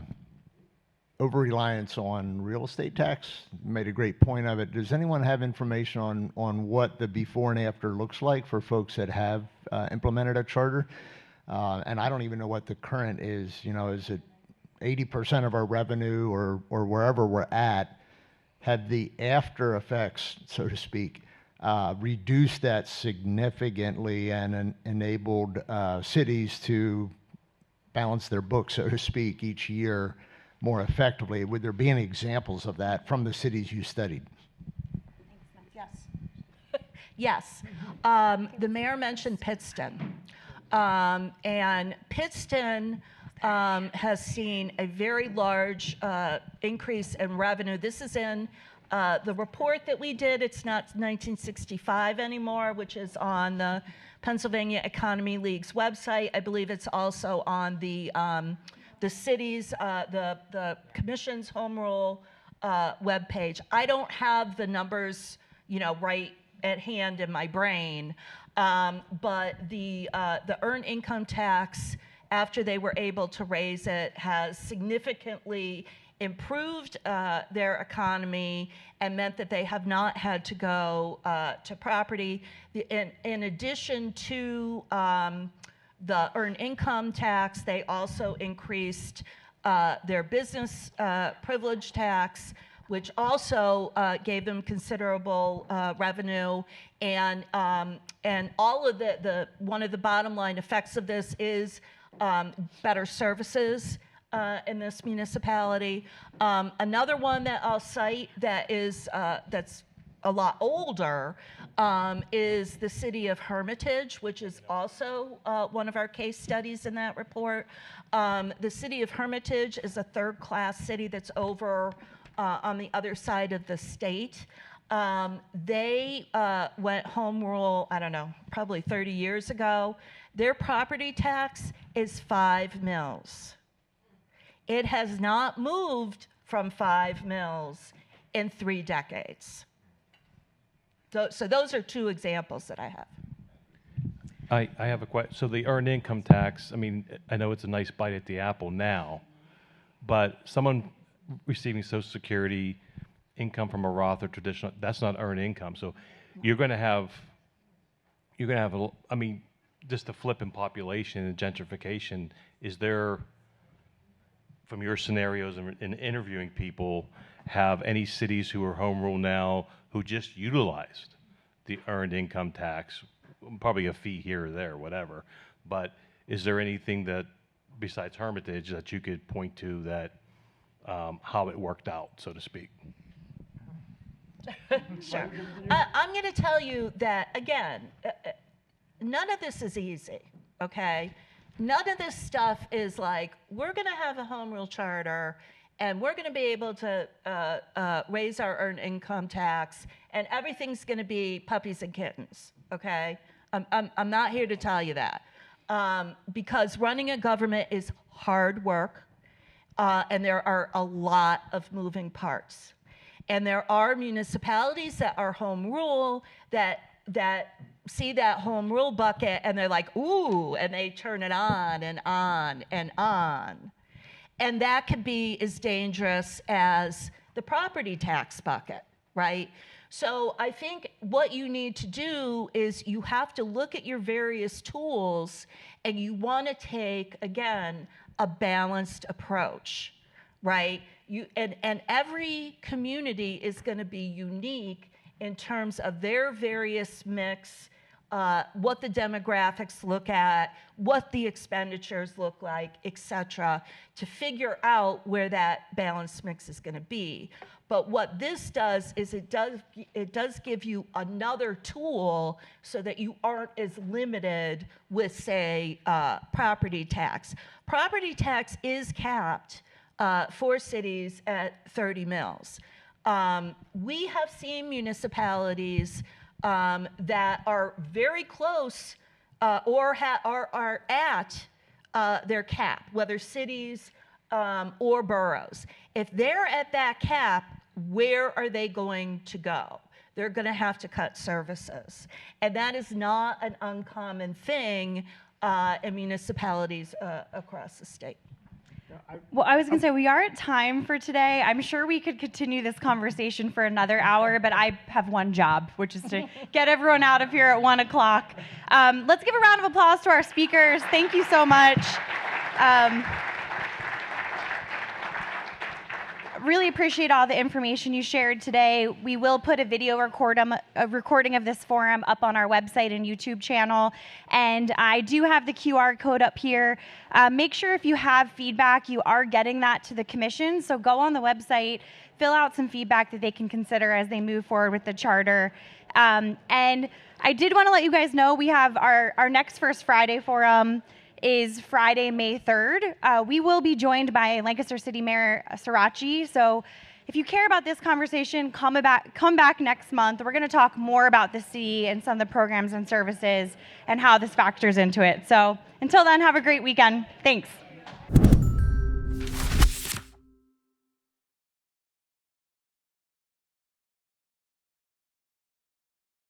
over-reliance on real estate tax. You made a great point of it. Does anyone have information on what the before and after looks like for folks that have implemented a charter? And I don't even know what the current is. You know, is it 80% of our revenue or wherever we're at? Have the after effects, so to speak, reduced that significantly and enabled cities to balance their books, so to speak, each year more effectively? Would there be any examples of that from the cities you studied? Yes. Yes. The mayor mentioned Pittston. And Pittston has seen a very large increase in revenue. This is in the report that we did. It's not 1965 anymore, which is on the Pennsylvania Economy League's website. I believe it's also on the city's, the commission's home rule webpage. I don't have the numbers, you know, right at hand in my brain, but the earned income tax, after they were able to raise it, has significantly improved their economy and meant that they have not had to go to property. In addition to the earned income tax, they also increased their business privilege tax, which also gave them considerable revenue. And all of one of the bottom line effects of this is better services in this municipality. Another one that I'll cite that is that's a lot older is the City of Hermitage, which is also one of our case studies in that report. The City of Hermitage is a third-class city that's over on the other side of the state. They went home rule, I don't know, probably 30 years ago. Their property tax is 5 mils. It has not moved from 5 mils in 3 decades. So those are 2 examples that I have. I have a question. So the earned income tax, I mean, I know it's a nice bite at the apple now, but someone receiving Social Security, income from a Roth or traditional, that's not earned income. So you're going to have, I mean, just the flip in population and gentrification, is there from your scenarios in interviewing people, have any cities who are home rule now who just utilized the earned income tax, probably a fee here or there, whatever. But is there anything that, besides Hermitage, that you could point to that how it worked out, so to speak? Sure. I'm going to tell you that, again, none of this is easy, okay? None of this stuff is like, we're going to have a home rule charter and we're going to be able to raise our earned income tax and everything's going to be puppies and kittens, okay? I'm not here to tell you that. Because running a government is hard work and there are a lot of moving parts. And there are municipalities that are home rule that see that home rule bucket and they're like, ooh, and they turn it on and on and on. And that could be as dangerous as the property tax bucket, right? So I think what you need to do is you have to look at your various tools and you want to take, again, a balanced approach, right? And every community is going to be unique in terms of their various mix, what the demographics look at, what the expenditures look like, et cetera, to figure out where that balanced mix is going to be. But what this does is it does give you another tool so that you aren't as limited with, say, property tax. Property tax is capped for cities at 30 mils. We have seen municipalities that are very close or are at their cap, whether cities or boroughs. If they're at that cap, where are they going to go? They're going to have to cut services. And that is not an uncommon thing in municipalities across the state. Well, I was going to say, we are at time for today. I'm sure we could continue this conversation for another hour, but I have one job, which is to get everyone out of here at 1 o'clock. Let's give a round of applause to our speakers. Thank you so much. Really appreciate all the information you shared today. We will put a video recording of this forum up on our website and YouTube channel. And I do have the QR code up here. Make sure if you have feedback, you are getting that to the commission. So go on the website, fill out some feedback that they can consider as they move forward with the charter. And I did want to let you guys know we have our next First Friday forum is Friday, May 3rd. We will be joined by Lancaster City Mayor Sirachi. So if you care about this conversation, come back next month. We're going to talk more about the city and some of the programs and services and how this factors into it. So until then, have a great weekend. Thanks.